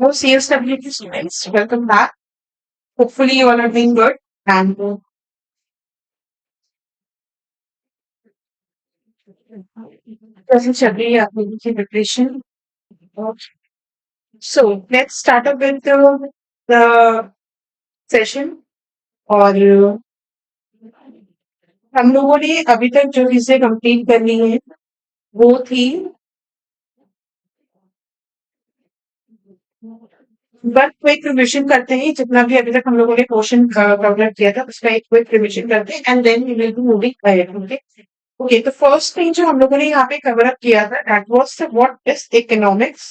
Hello, CSWT students. Welcome back. Hopefully, you all are doing good. And कैसे चल रही है आप लोगों की preparation? So, let's start up with the session. और हम लोगों ने अभी तक जो चीजें कंप्लीट करनी है वो थी बस क्विक रिविजन करते हैं जितना भी अभी तक हम लोगों ने पोर्शन कवर किया था उसका एक क्विक रिविजन करते हैं and then we will be moving ahead okay okay तो फर्स्ट थिंग जो हम लोगों ने यहाँ पे कवर अप किया था that was what is economics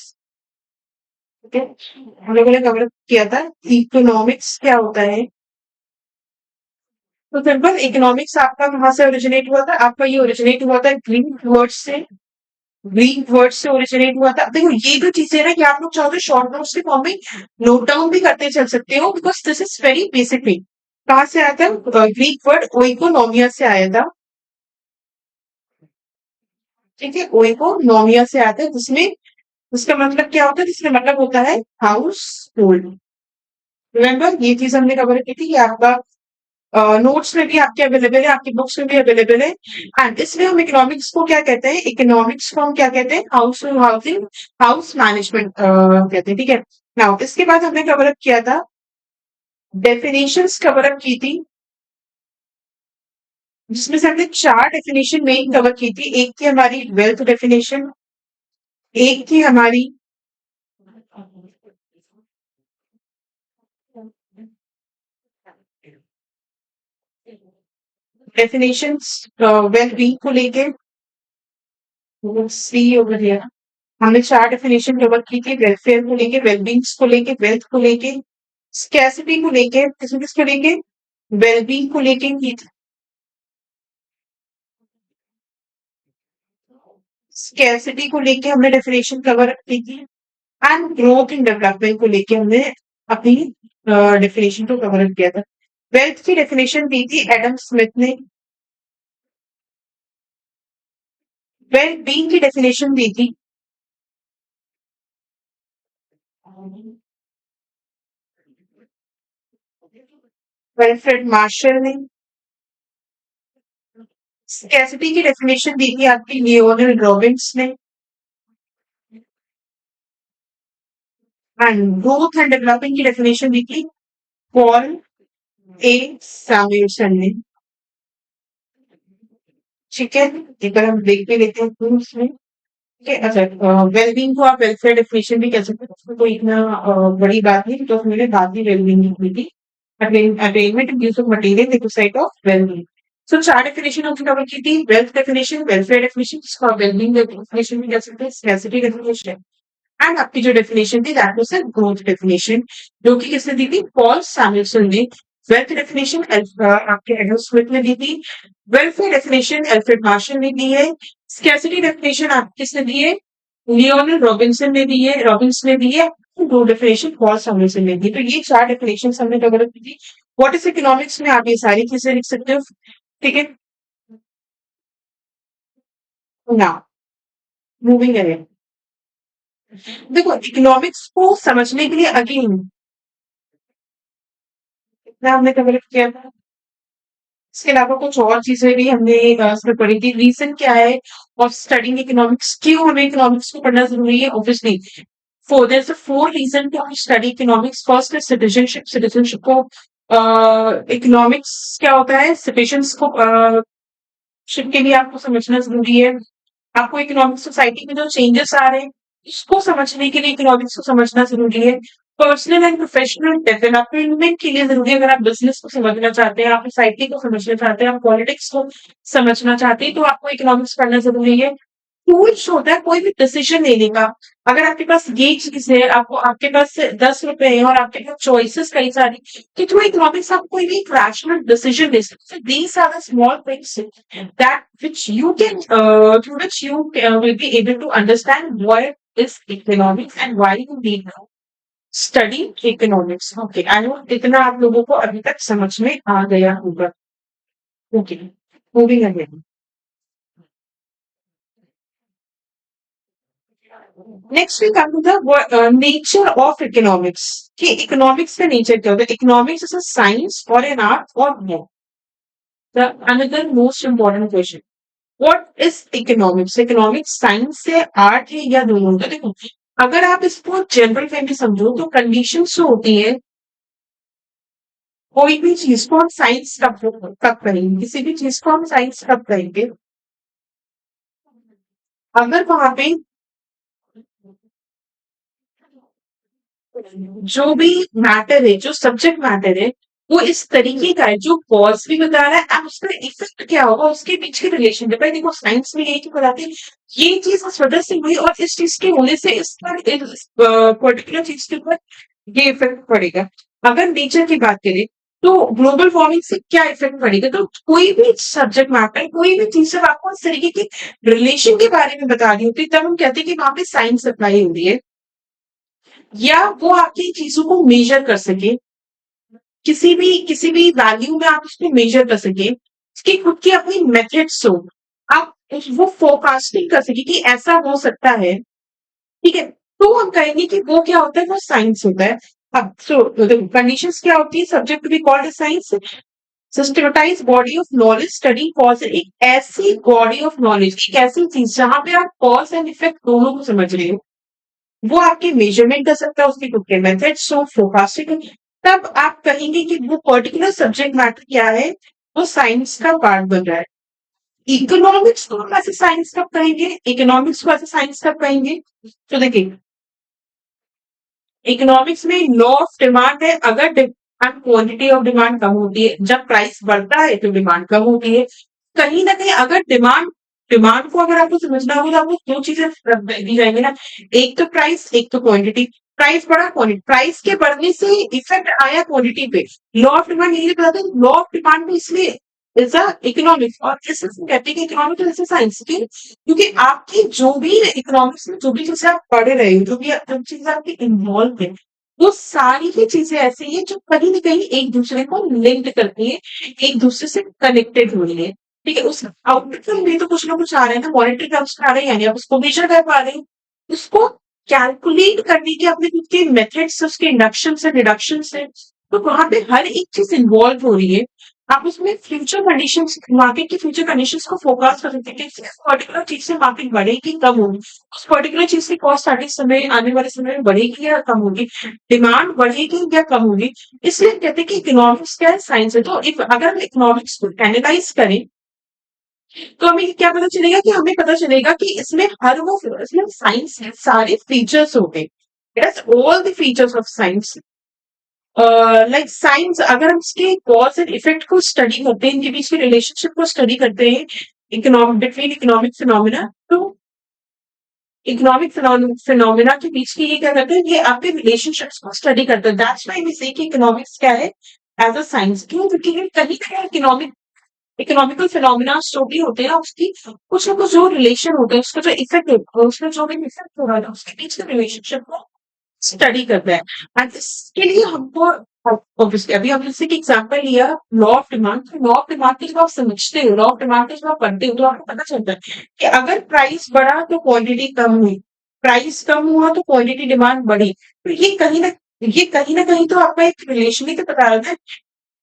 okay हम लोगों ने कवर अप किया था इकोनॉमिक्स क्या होता है तो सिंपल इकोनॉमिक्स आपका कहाँ से ओरिजिनेट हुआ था आपका ये ओरिजिनेट हुआ था ग्रीक वर्ड से ओरिजिनेट हुआ था देखो ये जो चीजें ना कि आप लोग चाहो तो शॉर्ट नोट्स के फॉर्म में नोट डाउन भी करते चल सकते हो because this is very basic thing कहाँ से आया था ग्रीक वर्ड ओइकोनोमिया से आया था ठीक है ओइकोनोमिया से आया था जिसमें उसका मतलब क्या होता है जिसका मतलब होता है हाउस होल्ड रिमेम्बर ये चीज हमने कवर की थी कि आपका नोट्स में भी आपके अवेलेबल है आपकी बुक्स में भी अवेलेबल है एंड इसमें हम इकोनॉमिक्स को क्या कहते हैं इकोनॉमिक्स को हम क्या कहते हैं हाउस हाउसिंग हाउस मैनेजमेंट कहते हैं ठीक है नाउ इसके बाद हमने कवर अप किया था डेफिनेशंस कवर अप की थी जिसमें से हमने चार डेफिनेशन मेन कवर की थी एक थी हमारी वेल्थ डेफिनेशन एक थी हमारी डेफिनेशंस वेल बीइंग को लेके सी ओवर हियर हमने चार डेफिनेशन कवर की थी वेलफेयर को लेके वेलबींग्स को लेके वेल्थ को लेके स्कैसिटी को लेके किसको लेके वेलबींग को लेके की थी स्कैसिटी को लेके हमने डेफिनेशन कवर की थी एंड ग्रोथ इन डेवलपमेंट को लेके हमने अपनी डेफिनेशन को कवर किया था वेल्थ की डेफिनेशन दी थी एडम स्मिथ ने वेल बीइंग की डेफिनेशन दी थी वेलफ्रेड मार्शल ने स्कैसिटी की डेफिनेशन दी थी आपकी लियोनल रॉबिन्स ने एंड ग्रोथ एंड डेवलपमेंट की डेफिनेशन दी थी पॉल ए सैमुअल्सन ने ठीक है एक बार हम देख भी लेते हैं प्रूफ्स में ठीक है अच्छा वेलबींग को आप वेलफेयर डेफिनेशन भी कह सकते हैं उसमें कोई इतना बड़ी बात नहीं तो मैंने बात भी वेलबींग की हुई थी attainment and use of material inside of wellbeing so चार डेफिनेशन हमने कवर की थी वेल्थ डेफिनेशन वेलफेयर डेफिनेशन जिसको आप वेलबींग डेफिनेशन भी कह सकते हैं स्कैसिटी डेफिनेशन एंड आपकी जो डेफिनेशन थी that was a growth definition जो कि किसने दी थी पॉल सैमुअल्सन ने वेल्थ डेफिनेशन आपके एडम स्मिथ ने दी थी वेलफेयर डेफिनेशन एल्फ्रेड मार्शल ने दी है स्कैसिटी डेफिनेशन आप किसने दी है लियोनल रॉबिन्सन ने दी है रॉबिन्स ने दी है दो डेफिनेशन पॉल सैमुअल्सन ने दी तो ये चार डेफिनेशन हमने कवर की थी व्हाट इज इकोनॉमिक्स में आप ये सारी चीजें लिख सकते हो ठीक है नाउ मूविंग अहेड देखो इकोनॉमिक्स को समझने के लिए अगेन इतना हमने कवर किया था इसके अलावा कुछ और चीजें भी हमने इसमें पढ़ी थी रीजन क्या है ऑफ स्टडिंग इकोनॉमिक्स क्यों हमें इकोनॉमिक्स को पढ़ना जरूरी है obviously four there four reason to study economics first है सिटीजनशिप को इकोनॉमिक्स क्या होता है सिटीजन्स को शिप के लिए आपको समझना जरूरी है आपको इकोनॉमिक सोसाइटी में जो चेंजेस आ रहे हैं इसको समझने के लिए इकोनॉमिक्स को समझना जरूरी है पर्सनल एंड प्रोफेशनल डेवलपमेंट के लिए जरूरी है अगर आप बिजनेस को समझना चाहते हैं आप सोसाइटी को समझना चाहते हैं आप पॉलिटिक्स को समझना चाहते हैं तो आपको इकोनॉमिक्स पढ़ना जरूरी है टूल्स होता है कोई भी डिसीजन लेने का अगर आपके पास ये चीज है आपको आपके पास 10 रुपए है और आपके पास चॉइसेस कई सारी कि थ्रू इकोनॉमिक्स आप कोई भी रैशनल डिसीजन ले सकते these are the small things that which you can through which you will be able to understand what is economics and why you need to study economics. Okay, I hope इतना आप लोगों को अभी तक समझ में आ गया होगा. Okay, moving ahead. Next we come to the nature of economics कि इकोनॉमिक्स का नेचर क्या होता है. इकोनॉमिक्स इज अ साइंस और एन आर्ट और more. The another most important question. What is economics? Economics science है, आर्ट है या दोनों का? देखो, अगर आप इसको जनरल वे में समझो तो कंडीशंस जो होती है कोई भी चीज को हम साइंस कब करेंगे, किसी भी चीज को हम साइंस कब करेंगे अगर वहां पे जो भी मैटर है, जो सब्जेक्ट मैटर है, वो इस तरीके का है, जो कॉज भी बता रहा है अब उसका इफेक्ट क्या होगा, उसके बीच की रिलेशन है. देखो साइंस में यही तो बताते हैं ये चीज इस वजह से हुई और इस चीज के होने से इस पर पर्टिकुलर चीज के ऊपर ये इफेक्ट पड़ेगा. अगर नेचर की बात करें तो ग्लोबल वार्मिंग से क्या इफेक्ट पड़ेगा, तो कोई भी सब्जेक्ट मैटर, कोई भी चीज जब आपको इस तरीके की रिलेशन के बारे में बता रही होती है तब हम कहते हैं कि वहां पे साइंस अप्लाई हो रही है. या वो आपकी चीजों को मेजर कर सके, किसी भी वैल्यू में आप उसको मेजर कर सके, उसकी खुद की अपनी मेथड्स हो, आप वो फोरकास्टिंग कर सके कि ऐसा हो सकता है. ठीक है, तो हम कहेंगे कि वो क्या होता है, वो साइंस होता है. अब सो कंडीशंस क्या होती है, subject to be called science, systematise body of knowledge study cause, एक ऐसी बॉडी ऑफ नॉलेज, एक ऐसी चीज जहां पे आप कॉज एंड इफेक्ट दोनों को समझ रहे हो, वो आपकी मेजरमेंट कर सकता है, उसके खुद के मेथड्स हो, फोरकास्टिंग, तब आप कहेंगे कि वो पर्टिकुलर सब्जेक्ट मैटर क्या है, वो साइंस का पार्ट बन रहा है. इकोनॉमिक्स को हम ऐसे साइंस कब कहेंगे, इकोनॉमिक्स को ऐसे साइंस कब कहेंगे, तो देखिए इकोनॉमिक्स में लॉ ऑफ डिमांड है. अगर डिमांड, क्वांटिटी ऑफ डिमांड कम होती है, जब प्राइस बढ़ता है तो डिमांड कम होती है. कहीं ना कहीं अगर डिमांड डिमांड को अगर आपको समझना होगा तो आपको दो चीजें दी जाएंगी ना, एक तो प्राइस, एक तो क्वांटिटी. प्राइस बढ़ा, क्वांटिटी, प्राइस के बढ़ने से इफेक्ट आया क्वांटिटी पे. लॉ ऑफ डिमांड यही बताता है, लॉ ऑफ डिमांड में इसलिए इज अ इकोनॉमिक्स, और इससे कहते हैं कि इकोनॉमिक्स इज साइंस, क्योंकि आपकी जो भी इकोनॉमिक्स में जो भी चीजें आप पढ़ रहे हो, जो चीजें आपकी इन्वॉल्व है, वो सारी ही चीजें ऐसी हैं जो कहीं ना कहीं एक दूसरे को लिंक करती है, एक दूसरे से कनेक्टेड हो रही है. ठीक है, उस आउटपुट में तो कुछ ना कुछ आ रहा है ना, मॉनेटरी टर्म्स आ रहे हैं, यानी आप उसको मेजर कर पा रहे हैं, उसको कैलकुलेट करने के अपने खुद के मेथड्स, उसके इंडक्शन से डिडक्शन से, तो वहां पे हर एक चीज इन्वॉल्व हो रही है. आप उसमें फ्यूचर कंडीशंस, मार्केट की फ्यूचर कंडीशंस को फोकस कर सकते हैं कि पर्टिकुलर चीज से मार्केट बढ़ेगी कम होगी, उस पर्टिकुलर चीज की कॉस्ट आगे समय, आने वाले समय में बढ़ेगी या कम होगी, डिमांड बढ़ेगी या कम होगी. इसलिए हम कहते हैं कि इकोनॉमिक्स क्या है, साइंस है. तो इफ अगर हम इकोनॉमिक्स को एनालाइज करें तो हमें क्या पता चलेगा, कि हमें पता चलेगा कि इसमें हर वो, इसमें साइंस के सारे फीचर्स होते हैं. Yes, all the features of science. Like science, अगर हम इसके कॉज एंड इफेक्ट को स्टडी करते हैं, इनके बीच के रिलेशनशिप को स्टडी करते हैं, इकोनॉमिक बिटवीन इकोनॉमिक फिनोमिना, तो इकोनॉमिक फिनोमिना के बीच की ये क्या करते हैं, ये आपके रिलेशनशिप्स को स्टडी करते हैं. दैट्स व्हाई वी से कि इकोनॉमिक्स क्या है एज अ साइंस. क्यों? क्योंकि ये कहीं कहीं इकोनॉमिक इकोनॉमिकल फिनोमिना जो भी होते हैं ना, उसकी कुछ ना कुछ जो रिलेशन होते हैं, उसका जो इफेक्ट होता है, उसमें जो भी इफेक्ट हो रहा है उसके बीच के रिलेशनशिप को स्टडी करता है. एंड इसके लिए हमको ऑब्वियसली अभी हमने जैसे कि एग्जांपल लिया लॉ ऑफ डिमांड, तो लॉ ऑफ डिमांड के जब आप समझते हो, लॉ ऑफ डिमांड के जब आप पढ़ते हो, तो आपको पता चलता है कि अगर प्राइस बढ़ा तो क्वांटिटी कम हुई, प्राइस कम हुआ तो क्वांटिटी डिमांड बढ़ी. तो ये कहीं ना कहीं तो आपका एक रिलेशन ही तो बता रहा है.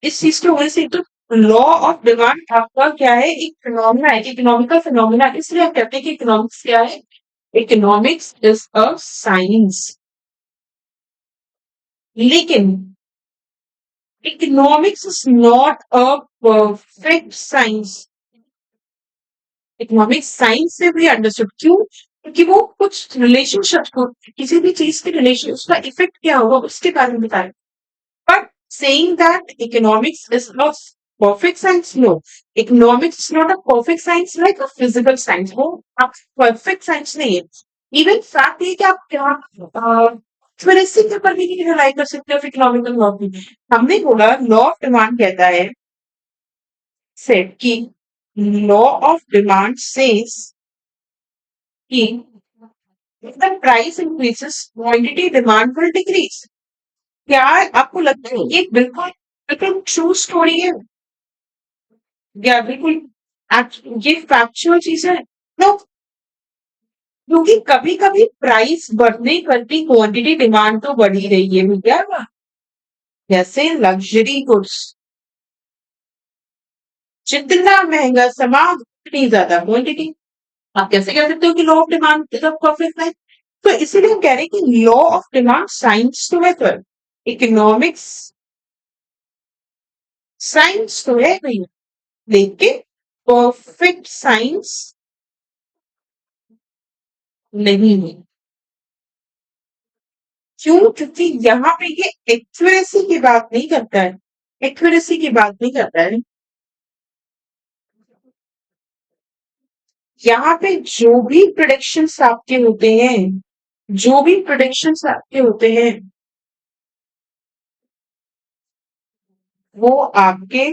इस चीज की वजह से तो लॉ ऑफ डिमांड आपका क्या है, एक फिनोमिना है, इकोनॉमिकल फिनोमिना. इसलिए हम कहते हैं कि इकोनॉमिक्स क्या है, इकोनॉमिक्स इज अ साइंस. लेकिन economics is not a perfect science. Economics science से भी अंडरस्टूड, क्यों? क्योंकि वो कुछ रिलेशनशिप को, किसी भी चीज के रिलेशन, उसका इफेक्ट क्या होगा उसके बारे में बताए. But saying that economics is not perfect science, no. Economics is not a perfect science like a physical science. वो आप perfect science नहीं है. Even fact ये कि आप क्या literacy के ऊपर भी नहीं रिलाई कर सकते हो इकोनॉमिकल लॉ की. हमने बोला लॉ ऑफ डिमांड कहता है, सेट कि लॉ ऑफ डिमांड सेज कि if the price increases, quantity demand will decrease. क्या आपको लगता है ये बिल्कुल बिल्कुल ट्रू स्टोरी है, या बिल्कुल ये फैक्चुअल चीज है? नो, क्योंकि कभी कभी प्राइस बढ़ने पर भी क्वांटिटी डिमांड तो बढ़ ही रही है भैया। जैसे लग्जरी गुड्स, जितना महंगा सामान उतनी ज्यादा क्वांटिटी। आप कैसे कह सकते हो कि law of demand is a perfect science? तो इसीलिए हम कह रहे हैं कि लॉ ऑफ डिमांड साइंस तो है, पर इकोनॉमिक्स साइंस तो है नहीं, लेकिन परफेक्ट साइंस नहीं है। क्यों? क्योंकि यहाँ पे ये एक्यूरेसी की बात नहीं करता है, एक्यूरेसी की बात नहीं करता है। यहाँ पे जो भी प्रोडिक्शंस आपके होते हैं, जो भी प्रोडिक्शंस आपके होते हैं, वो आपके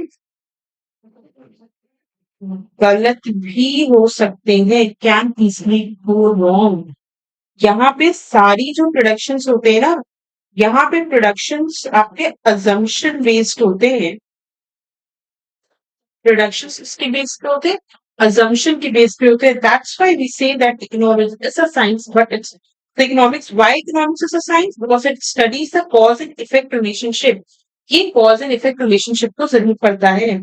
गलत भी हो सकते हैं, कैन इजली गो रॉन्ग। यहाँ पे सारी जो प्रोडक्शंस होते हैं ना, यहाँ पे प्रोडक्शंस आपके अजम्पशन बेस्ड होते हैं। प्रोडक्शंस इसके बेस पे होते हैं, assumption के बेस पे होते हैं। That's why we say that economics is a science, but it's the economics. Why economics is a science? Because it studies the cause and effect relationship. ये cause and effect relationship को जरूर पढ़ता है।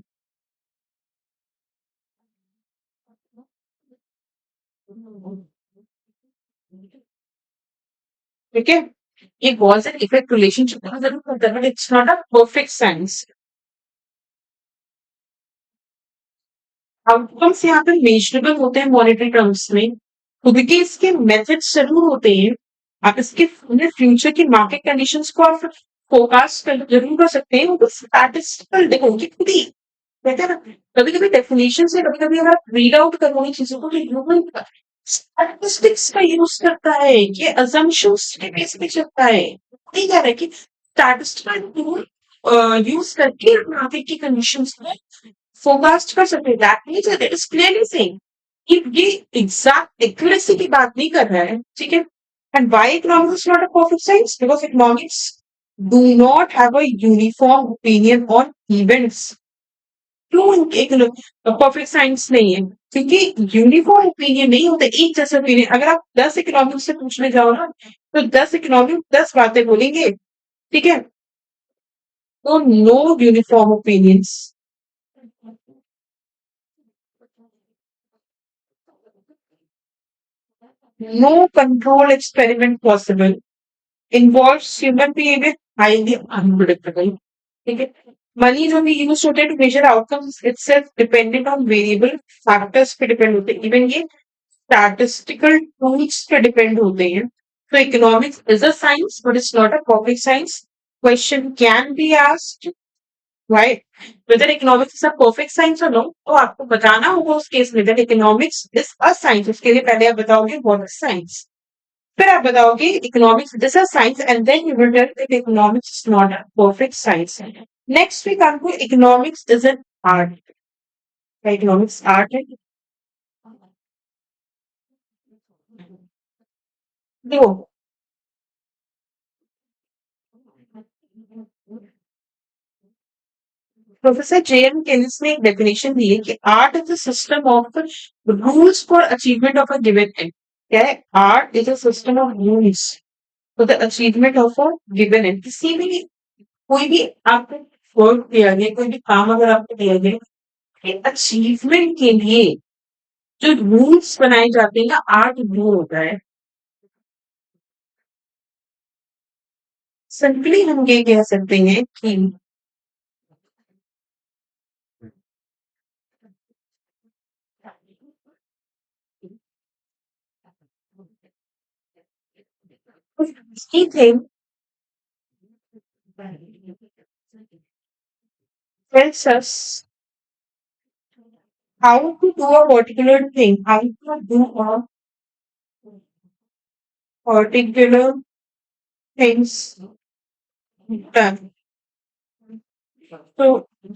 ठीक है, ये cause and effect relationship को जरूर पढ़ता है, but it's not a perfect science. Outcomes यहाँ पे मेजरेबल होते हैं मॉनेटरी टर्म्स में, खुद के इसके मेथड्स जरूर होते हैं। आप इसके फ्यूचर की मार्केट कंडीशंस को आप फोरकास्ट कर जरूर कर सकते हैं, वो तो स्टैटिस्टिकल देखोगे खुद ही। कहते हैं ना, कभी कभी डेफिनेशन से कभी कभी अगर आप रीड आउट करोगे चीजों को, तो ह्यूमन स्टैटिस्टिक्स का यूज करता है, ये असम्पशंस के बेस पे चलता है। नहीं कह रहा है कि स्टैटिस्टिकल टूल यूज करके मार्केट की कंडीशंस को फोरकास्ट कर सकते हैं। That means that is clearly saying कि ये एग्जैक्ट एक्यूरेसी की बात नहीं कर रहा है, ठीक है। And why economics is not a perfect science? Because economics do not have a uniform opinion on events. क्यों एक परफेक्ट साइंस नहीं है? क्योंकि यूनिफॉर्म ओपिनियन नहीं होते, एक जैसे ओपिनियन। अगर आप 10 इकोनॉमिक्स से पूछने जाओ ना, तो 10 इकोनॉमिक 10 बातें बोलेंगे, ठीक है। तो no uniform opinions, no control experiment possible, involves human behavior, highly unpredictable. ठीक है, मनी जो भी यूज होते हैं to measure outcomes itself dependent on variable factors पे डिपेंड होते हैं, इवन ये स्टैटिस्टिकल टूल्स पे डिपेंड होते हैं। तो economics is a science, but it's not a perfect science. Question can be asked why whether economics is a perfect science और no, तो आपको बताना होगा उस केस में that economics is a science. उसके लिए पहले आप बताओगे व्हाट इज साइंस, फिर आप बताओगे economics this is science, and then you will tell that economics is not a perfect science. Next week आपको economics is an art, economics art है। देखो, प्रोफेसर जेएम केनिस ने एक डेफिनेशन दी है कि art is a system of rules for achievement of a given and. क्या है? Art is a system of rules for the achievement of a given and. किसी भी कोई भी आपको वर्क दिया गया, कोई भी काम अगर आपको दिया गया, अचीवमेंट के लिए जो रूल्स बनाए जाते हैं ना, आर्ट वो होता है। सिंपली हम ये कह सकते हैं कि anything tells us how to do a particular thing, how to do a particular things done. तो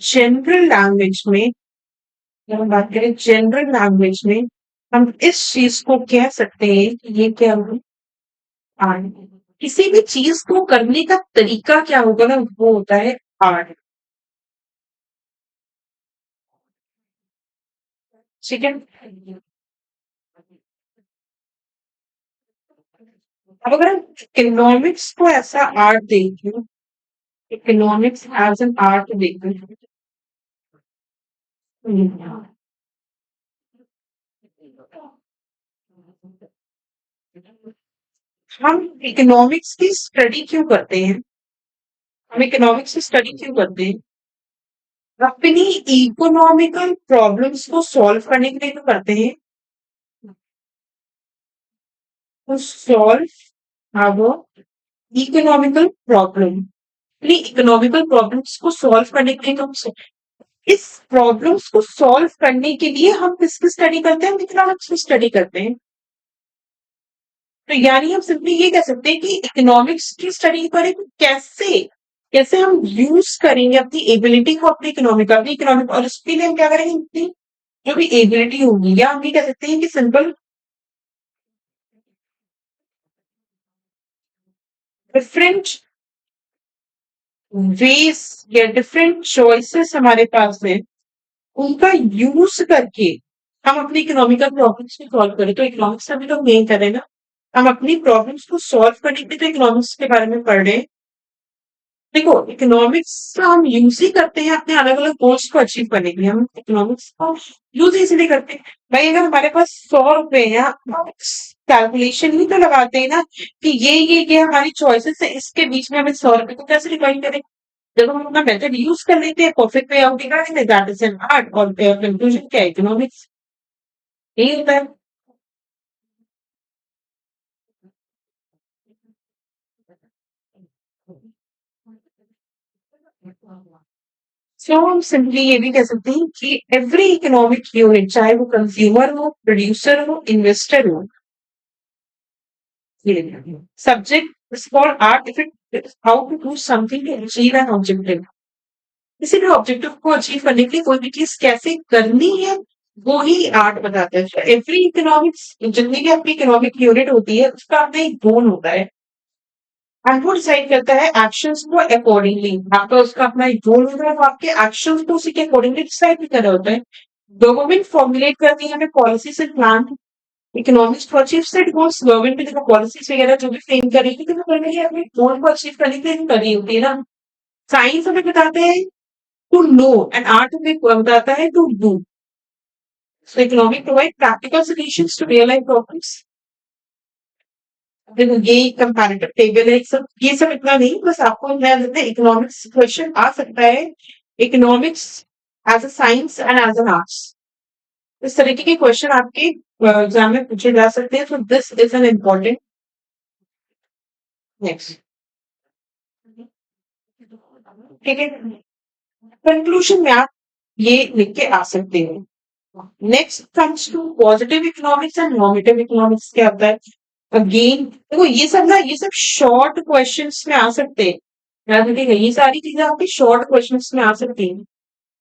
जनरल लैंग्वेज में, जब हम बात करें जनरल लैंग्वेज में, हम इस चीज को कह सकते हैं कि ये क्या होगा? आर्ट। किसी भी चीज को करने का तरीका क्या होगा ना, वो होता है आर्ट। ठीक है। अब अगर हम इकोनॉमिक्स को ऐसा आर्ट देखें, इकोनॉमिक्स एज एन आर्ट देखें, हम्म, हम इकोनॉमिक्स की स्टडी क्यों करते हैं? हम इकोनॉमिक्स की स्टडी क्यों करते हैं? अपनी इकोनॉमिकल प्रॉब्लम्स को सॉल्व करने के लिए तो करते हैं, to solve our economical problem. अपनी इकोनॉमिकल प्रॉब्लम्स को सॉल्व करने के लिए तो इस प्रॉब्लम्स को सॉल्व करने के लिए हम किसकी स्टडी करते हैं? हम इकोनॉमिक्स की स्टडी करते हैं। तो यानी हम सिंपली ये कह सकते हैं कि इकोनॉमिक्स की स्टडी करें कि कैसे कैसे हम यूज करेंगे अपनी एबिलिटी को, अपनी इकोनॉमिक, और उसके लिए हम क्या करेंगे? अपनी जो भी एबिलिटी होगी, या हम ये कह सकते हैं कि सिंपल डिफरेंट वेज या डिफरेंट चॉइसेस हमारे पास है, उनका यूज करके हम अपनी इकोनॉमिकल प्रॉब्लम्स को सॉल्व करें। तो इकोनॉमिक्स का भी तो मेन करें ना, हम अपनी प्रॉब्लम्स को सॉल्व करने के लिए तो इकोनॉमिक्स के बारे में पढ़ रहे हैं। देखो, इकोनॉमिक्स का हम यूज ही करते हैं अपने अलग अलग गोल्स को अचीव करने के लिए। हम इकोनॉमिक्स का यूज इसलिए करते हैं, भाई अगर हमारे पास 100 रुपए है, कैलकुलेशन ही तो लगाते हैं ना कि ये हमारी चॉइसेस है, इसके बीच में हमें 100 रुपए को कैसे डिवाइड करें। जब हम अपना मेथड यूज कर लेते हैं, परफेक्ट पे आउट निकाल लेते हैं, दैट इज एन आर्ट। और कंक्लूजन क्या है? इकोनॉमिक्स यही होता है। सो हम सिंपली ये भी कह सकते हैं कि एवरी इकोनॉमिक यूनिट, चाहे वो कंज्यूमर हो, प्रोड्यूसर हो, इन्वेस्टर हो, subject is called art if it how to do something to achieve an objective. किसी भी ऑब्जेक्टिव को अचीव करने के लिए कोई भी चीज कैसे करनी है, वो ही आर्ट बताता है। एवरी इकोनॉमिक्स, जितनी भी आपकी इकोनॉमिक यूनिट होती है, उसका अपना एक गोल होता है, एंड वो डिसाइड करता है एक्शंस को अकॉर्डिंगली। आपका उसका अपना एक गोल होता है, तो आपके एक्शंस को उसी के अकॉर्डिंगली डिसाइड भी कर रहे होते हैं। गवर्नमेंट फॉर्मुलेट करती है हमें policies and plan, economics to achieve set goals. Government भी देखो पॉलिसीज वगैरह जो भी फ्रेम करेगी, तो वो करने के अपने गोल को अचीव करने के लिए कर रही होती है ना। साइंस हमें बताते हैं टू नो, एंड आर्ट हमें बताता है to do. So economic provide practical solutions to real life problems. देखो ये कंपैरेटिव टेबल है, ये सब इतना नहीं, बस आपको मैं देते इकोनॉमिक्स क्वेश्चन आ सकता है, economics as a science and as an arts. इस तरीके के क्वेश्चन आपके एग्जाम में पूछे जा सकते हैं। तो this is an important. Next, ठीक है, कंक्लूजन में आप ये लिख के आ सकते हैं। Next comes to positive economics and normative economics. क्या होता है? अगेन देखो, ये सब शॉर्ट क्वेश्चंस में आ सकते हैं। याद रखिएगा, ये सारी चीजें आपकी शॉर्ट क्वेश्चंस में आ सकती हैं।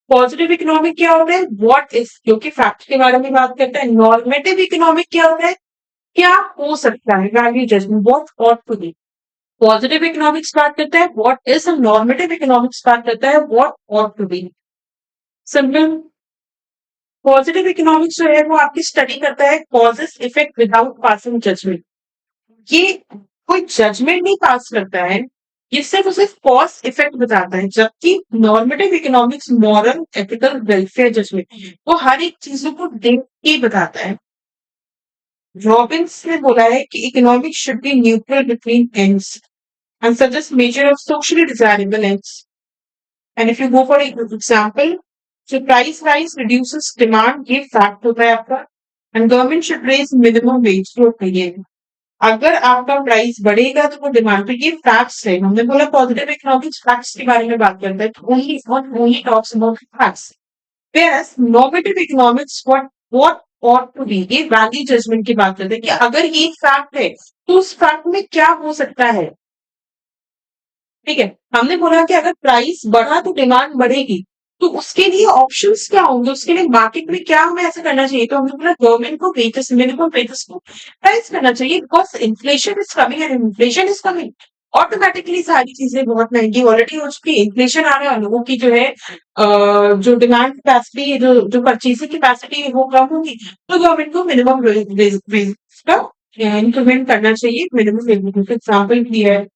पॉजिटिव इकोनॉमिक क्या होता है? व्हाट इज, जो कि फैक्ट के बारे में बात करता है। नॉर्मेटिव इकोनॉमिक क्या होता है? क्या हो सकता है, value judgement, what ought to be. Positive economics बात करता है व्हाट इज, और नॉर्मेटिव इकोनॉमिक्स बात करता है what ought to be. Simple. Positive economics जो है वो आपकी स्टडी करता है causes effect without passing judgement. ये कोई जजमेंट नहीं पास करता है, ये सिर्फ कॉज इफेक्ट बताता है। जबकि normative economics moral, ethical, welfare judgement, वो हर एक चीजों को देख के बताता है। रॉबिन्स ने बोला है कि economics should be neutral between ends and suggest measure of socially desirable ends. And if you go for example, जो प्राइस राइज रिड्यूसेस डिमांड, ये फैक्ट होता है आपका। And government should raise minimum wage, तो ये अगर आपका प्राइस बढ़ेगा तो वो डिमांड, तो ये फैक्ट्स है। हमने बोला पॉजिटिव इकोनॉमिक्स फैक्ट्स के बारे में बात करता है, तो only talks about facts. Whereas normative economics, what ought to be, ये वैल्यू जजमेंट की बात करते हैं कि अगर ये फैक्ट है तो उस फैक्ट में क्या हो सकता है। ठीक है, हमने बोला कि अगर प्राइस बढ़ा तो डिमांड बढ़ेगी, तो उसके लिए ऑप्शंस क्या होंगे, उसके लिए मार्केट में क्या हमें ऐसा करना चाहिए। तो हमने बोला गवर्नमेंट को वेजेस, मिनिमम वेजेस को प्राइस करना चाहिए, because inflation is coming, and inflation is coming, automatically सारी चीजें बहुत महंगी ऑलरेडी हो चुकी है। इन्फ्लेशन आ रहा है, लोगों की जो है जो डिमांड कैपेसिटी, जो परचेसिंग कैपेसिटी है वो कम होगी, तो गवर्नमेंट को मिनिमम वेज का इंप्लीमेंट करना चाहिए मिनिमम एग्जाम्पल दिया है.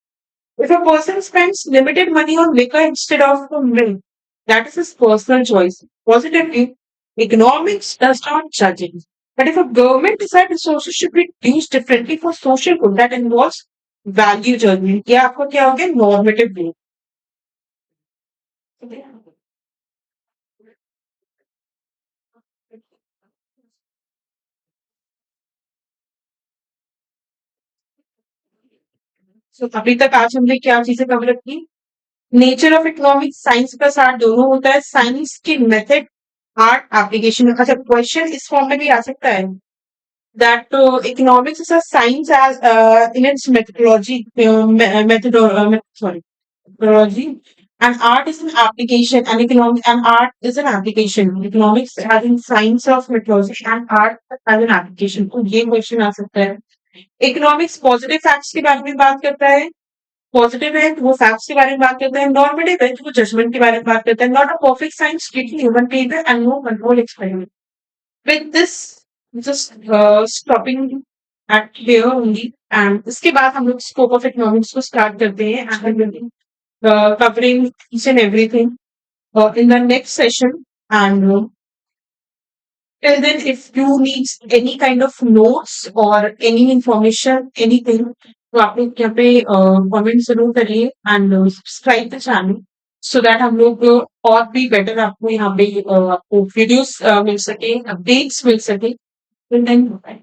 If a person spends limited money on liquor instead of milk, that is his personal choice. Positively, economics does not judge it. But if a government decides resources should be used differently for social good, that involves value judgment. ये आपको क्या हो गया? Normative view. So अभी तक आज हमने क्या चीजें कवर की? Nature of economics science plus art दोनों होता है. साइंस की मेथड आर्ट एप्लीकेशन. अच्छा, क्वेश्चन इस फॉर्म में भी आ सकता है that economics is a science as in its methodology, methodology, and art is an application, and economic and art is an application. Economics as in science of methodology and art as an application. तो ये question आ सकता है. Economics positive facts के बारे में बात करता है. पॉजिटिव है तो वो फैक्ट्स के बारे में बात करता है. नॉर्मेटिव है तो वो जजमेंट के बारे में बात करता है. Not a perfect science, strictly human behaviour and no control experiment. With this, just stopping at here only, and इसके बाद हम लोग scope of economics को start करते हैं, and we'll be covering each and everything in the next session. And till then, if you need any kind of notes or any information, anything, तो आप लोग यहाँ पे कमेंट जरूर करिए and subscribe the channel so that हम लोग और भी बेटर आपको यहाँ पे आपको वीडियोस मिल सके, अपडेट्स मिल सके. Till then, bye.